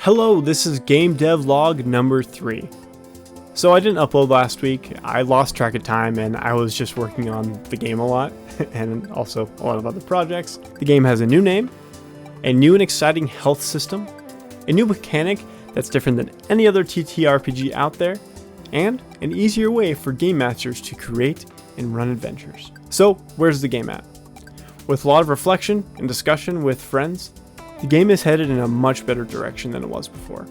Hello, this is Game Dev Log number 3. So I didn't upload last week. I lost track of time and I was just working on the game a lot and also a lot of other projects. The game has a new name, a new and exciting health system, a new mechanic that's different than any other TTRPG out there, and an easier way for game masters to create and run adventures. So where's the game at? With a lot of reflection and discussion with friends, the game is headed in a much better direction than it was before.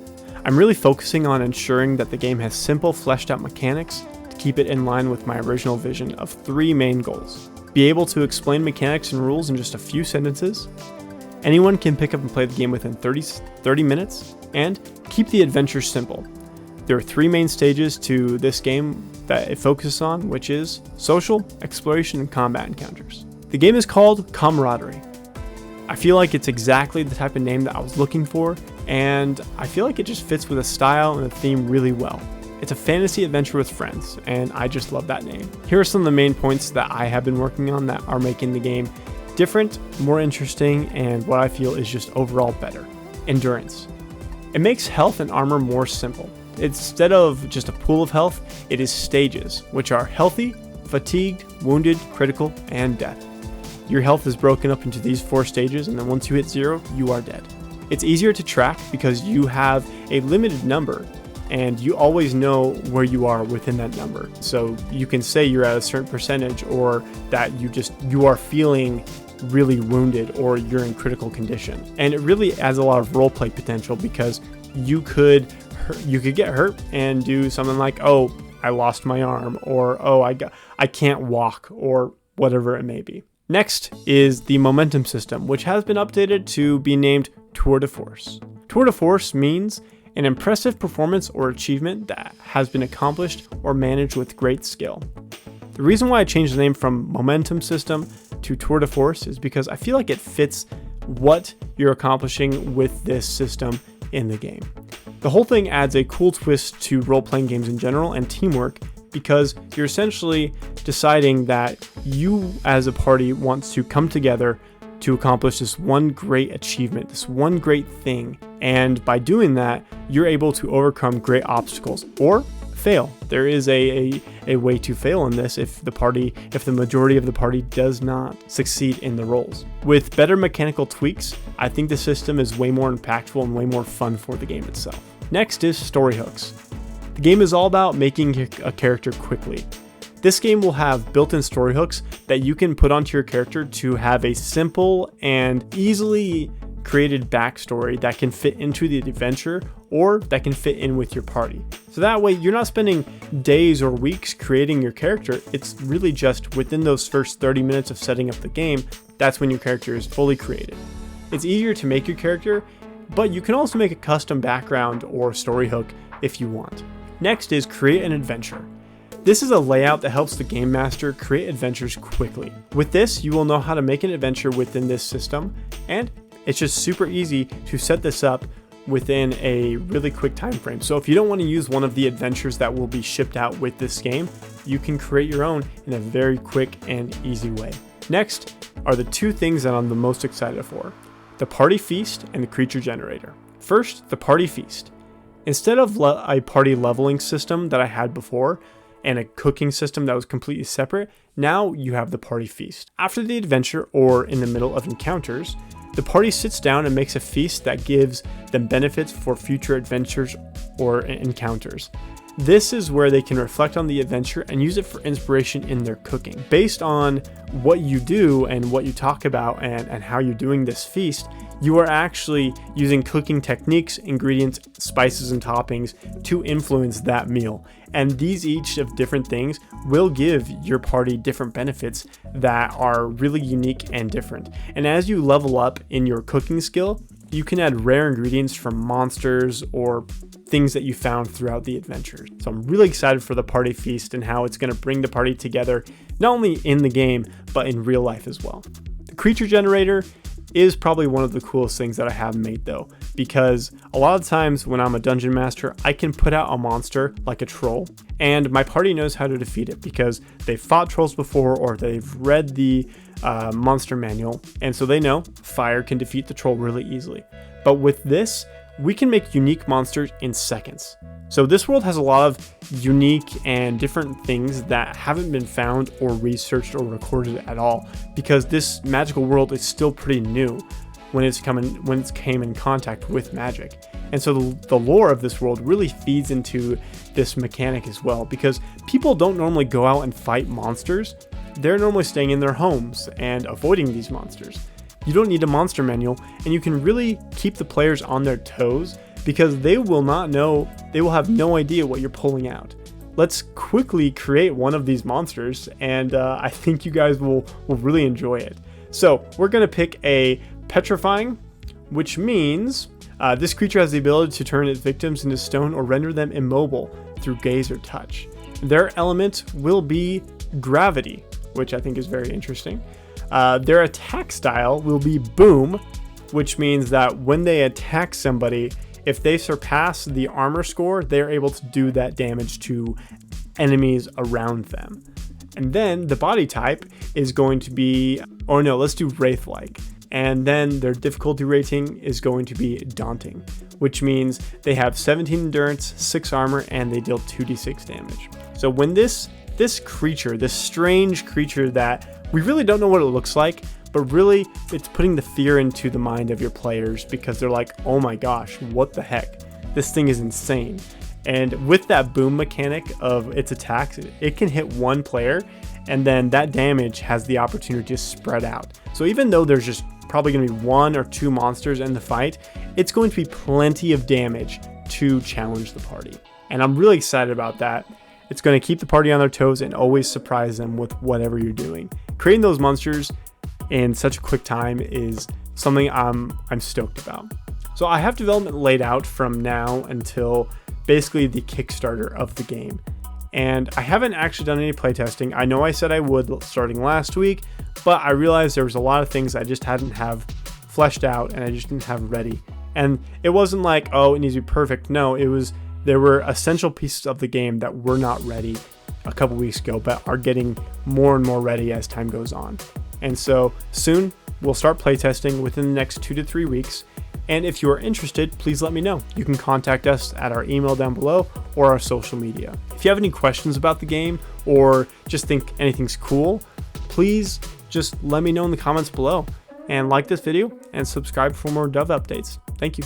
I'm really focusing on ensuring that the game has simple, fleshed out mechanics to keep it in line with my original vision of 3 main goals. Be able to explain mechanics and rules in just a few sentences. Anyone can pick up and play the game within 30 minutes, and keep the adventure simple. There are 3 main stages to this game that it focuses on, which is social, exploration, and combat encounters. The game is called Camaraderie. I feel like it's exactly the type of name that I was looking for, and I feel like it just fits with a style and a theme really well. It's a fantasy adventure with friends, and I just love that name. Here are some of the main points that I have been working on that are making the game different, more interesting, and what I feel is just overall better. Endurance. It makes health and armor more simple. Instead of just a pool of health, it is stages, which are healthy, fatigued, wounded, critical, and death. Your health is broken up into these 4 stages, and then once you hit 0, you are dead. It's easier to track because you have a limited number, and you always know where you are within that number. So you can say you're at a certain percentage, or that you are feeling really wounded, or you're in critical condition. And it really adds a lot of roleplay potential because you could get hurt and do something like, oh, I lost my arm, or oh, I can't walk, or whatever it may be. Next is the momentum system, which has been updated to be named Tour de Force. Tour de Force means an impressive performance or achievement that has been accomplished or managed with great skill. The reason why I changed the name from momentum system to Tour de Force is because I feel like it fits what you're accomplishing with this system in the game. The whole thing adds a cool twist to role-playing games in general and teamwork, because you're essentially deciding that you as a party wants to come together to accomplish this one great achievement, this one great thing. And by doing that, you're able to overcome great obstacles or fail. There is a way to fail in this if the majority of the party does not succeed in the roles. With better mechanical tweaks, I think the system is way more impactful and way more fun for the game itself. Next is story hooks. The game is all about making a character quickly. This game will have built-in story hooks that you can put onto your character to have a simple and easily created backstory that can fit into the adventure or that can fit in with your party. So that way you're not spending days or weeks creating your character. It's really just within those first 30 minutes of setting up the game, that's when your character is fully created. It's easier to make your character, but you can also make a custom background or story hook if you want. Next is create an adventure. This is a layout that helps the game master create adventures quickly. With this, you will know how to make an adventure within this system, and it's just super easy to set this up within a really quick time frame. So if you don't want to use one of the adventures that will be shipped out with this game, you can create your own in a very quick and easy way. Next are the 2 things that I'm the most excited for: the party feast and the creature generator. First, the party feast. Instead of a party leveling system that I had before and a cooking system that was completely separate, now you have the party feast. After the adventure or in the middle of encounters, the party sits down and makes a feast that gives them benefits for future adventures or encounters. This is where they can reflect on the adventure and use it for inspiration in their cooking. Based on what you do and what you talk about and how you're doing this feast, you are actually using cooking techniques, ingredients, spices, and toppings to influence that meal. And these each of different things will give your party different benefits that are really unique and different. And as you level up in your cooking skill, you can add rare ingredients from monsters or things that you found throughout the adventure. So I'm really excited for the party feast and how it's going to bring the party together, not only in the game, but in real life as well. The creature generator is probably one of the coolest things that I have made though, because a lot of times when I'm a dungeon master, I can put out a monster like a troll, and my party knows how to defeat it because they've fought trolls before or they've read the monster manual, and so they know fire can defeat the troll really easily. But with this, we can make unique monsters in seconds. So this world has a lot of unique and different things that haven't been found or researched or recorded at all, because this magical world is still pretty new when it came in contact with magic. And so the lore of this world really feeds into this mechanic as well, because people don't normally go out and fight monsters. They're normally staying in their homes and avoiding these monsters. You don't need a monster manual, and you can really keep the players on their toes, because they will have no idea what you're pulling out. Let's quickly create one of these monsters, and I think you guys will really enjoy it. So we're going to pick a petrifying, which means this creature has the ability to turn its victims into stone or render them immobile through gaze or touch. Their element will be gravity, which I think is very interesting. Their attack style will be boom, which means that when they attack somebody, if they surpass the armor score, they're able to do that damage to enemies around them. And then the body type is going to be, let's do Wraith-like. And then their difficulty rating is going to be daunting, which means they have 17 endurance, 6 armor, and they deal 2d6 damage. So when this creature, this strange creature that we really don't know what it looks like, but really it's putting the fear into the mind of your players, because they're like, oh my gosh, what the heck? This thing is insane. And with that boom mechanic of its attacks, it can hit one player, and then that damage has the opportunity to spread out. So even though there's just probably going to be 1 or 2 monsters in the fight, it's going to be plenty of damage to challenge the party. And I'm really excited about that. It's going to keep the party on their toes and always surprise them with whatever you're doing. Creating those monsters in such a quick time is something I'm stoked about. So I have development laid out from now until basically the Kickstarter of the game. And I haven't actually done any playtesting. I know I said I would starting last week, but I realized there was a lot of things I just hadn't have fleshed out and I just didn't have ready. And it wasn't like, oh, it needs to be perfect. No, there were essential pieces of the game that were not ready a couple weeks ago, but are getting more and more ready as time goes on. And so soon we'll start playtesting within the next 2 to 3 weeks. And if you are interested, please let me know. You can contact us at our email down below or our social media. If you have any questions about the game or just think anything's cool, please just let me know in the comments below, and like this video and subscribe for more Dove updates. Thank you.